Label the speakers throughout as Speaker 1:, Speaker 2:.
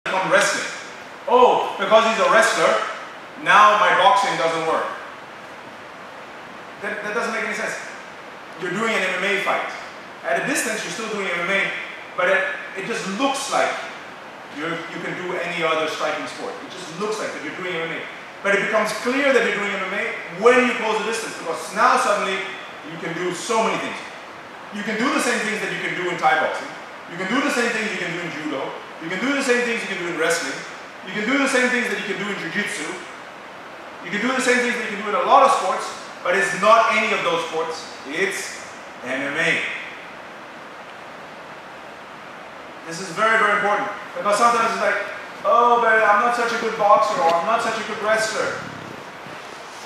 Speaker 1: become wrestling. Oh, because he's a wrestler, now my boxing doesn't work. That doesn't make any sense. You're doing an MMA fight. At a distance, you're still doing MMA, but it just looks like you can do any other striking sport. It just looks like that you're doing MMA. But it becomes clear that you're doing MMA when you close the distance, because now suddenly you can do so many things. You can do the same things that you can do in Thai boxing. You can do the same things you can do in judo. You can do the same things you can do in wrestling. You can do the same things that you can do in jiu-jitsu. You can do the same things that you can do in a lot of sports, but it's not any of those sports. It's MMA. This is very, very important, because sometimes it's like, oh, but I'm not such a good boxer, or I'm not such a good wrestler.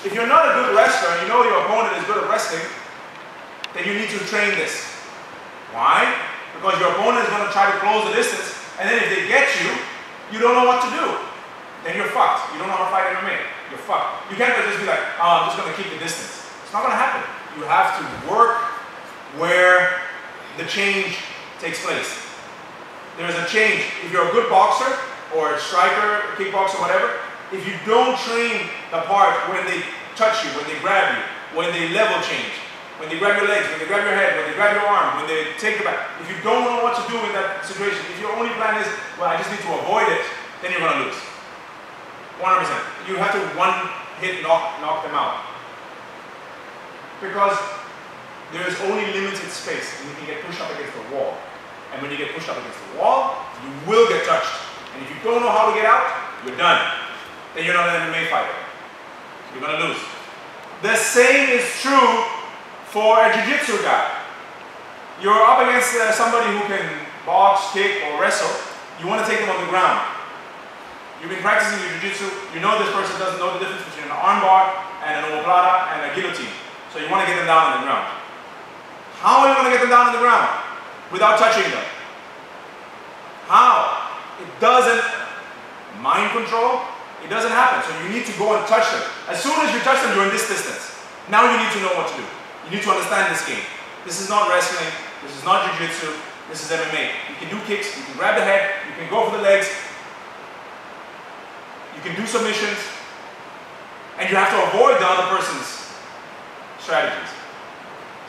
Speaker 1: If you're not a good wrestler and you know your opponent is good at wrestling, then you need to train this. Why? Because your opponent is going to try to close the distance, and then if they get you, you don't know what to do. Then you're fucked. You don't know how to fight MMA. You're fucked. You can't just be like, oh, I'm just going to keep the distance. It's not going to happen. You have to work where the change takes place. There's a change. If you're a good boxer, or a striker, kickboxer, whatever, if you don't train the part when they touch you, when they grab you, when they level change, when they grab your legs, when they grab your head, when they grab your arm, when they take your back, if you don't know what to do in that situation, if your only plan is, well, I just need to avoid it, then you're going to lose. 100%. You have to one hit knock them out. Because there is only limited space, and you can get pushed up against the wall. And when you get pushed up against the wall, you will get touched. And if you don't know how to get out, you're done. Then you're not an MMA fighter. You're going to lose. The same is true for a jiu-jitsu guy. You're up against somebody who can box, kick, or wrestle. You want to take them on the ground. You've been practicing your jiu-jitsu. You know this person doesn't know the difference between an armbar and an omoplata and a guillotine. So you want to get them down on the ground. How are you going to get them down on the ground? Without touching them. How? It doesn't mind control. It doesn't happen. So you need to go and touch them. As soon as you touch them, you're in this distance. Now you need to know what to do. You need to understand this game. This is not wrestling. This is not jiu-jitsu. This is MMA. You can do kicks. You can grab the head. You can go for the legs. You can do submissions. And you have to avoid the other person's strategies.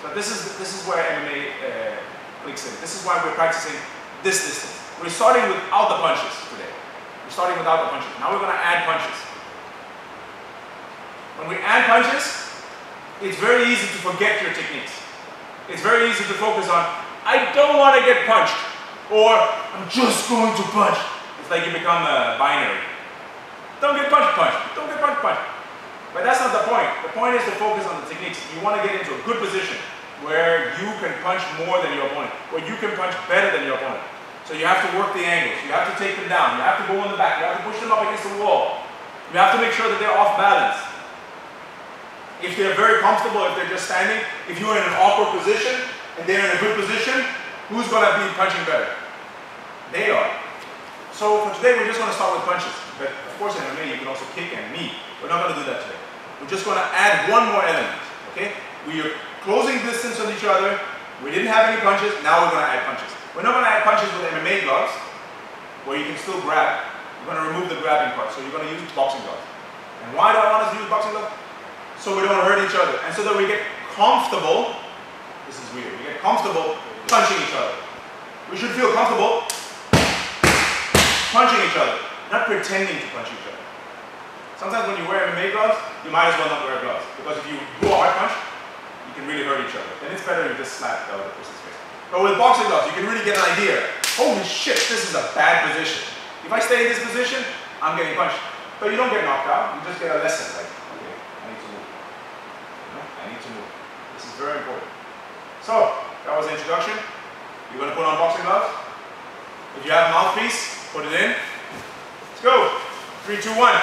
Speaker 1: So this is where MMA clicks in. This is why we're practicing this distance. We're starting without the punches today. We're starting without the punches. Now we're going to add punches. When we add punches, it's very easy to forget your techniques. It's very easy to focus on, I don't want to get punched, or I'm just going to punch. It's like you become a binary. Don't get punched, punch. Don't get punched, punch. But that's not the point. The point is to focus on the techniques. You want to get into a good position where you can punch more than your opponent, where you can punch better than your opponent. So you have to work the angles. You have to take them down. You have to go in the back. You have to push them up against the wall. You have to make sure that they're off balance. If they're very comfortable, if they're just standing, if you're in an awkward position and they're in a good position, who's going to be punching better? They are. So for today, we're just going to start with punches. But of course, in MMA, you can also kick and knee. We're not going to do that today. We're just going to add one more element. Okay? We are closing distance on each other. We didn't have any punches. Now we're going to add punches. We're not going to add punches with MMA gloves, where you can still grab. We're going to remove the grabbing part. So you're going to use boxing gloves. And why do I want us to use boxing gloves? So we don't hurt each other. And so that we get comfortable. This is weird. We get comfortable punching each other. We should feel comfortable punching each other, not pretending to punch each other. Sometimes when you wear MMA gloves, you might as well not wear gloves. Because if you do a hard punch, you can really hurt each other. Then it's better if you just slap the other person's face. But with boxing gloves, you can really get an idea. Holy shit, this is a bad position. If I stay in this position, I'm getting punched. But you don't get knocked out, you just get a lesson. Like, okay, I need to move. You know, I need to move. This is very important. So, that was the introduction. You're going to put on boxing gloves. If you have a mouthpiece, put it in. Let's go. 3, 2, 1.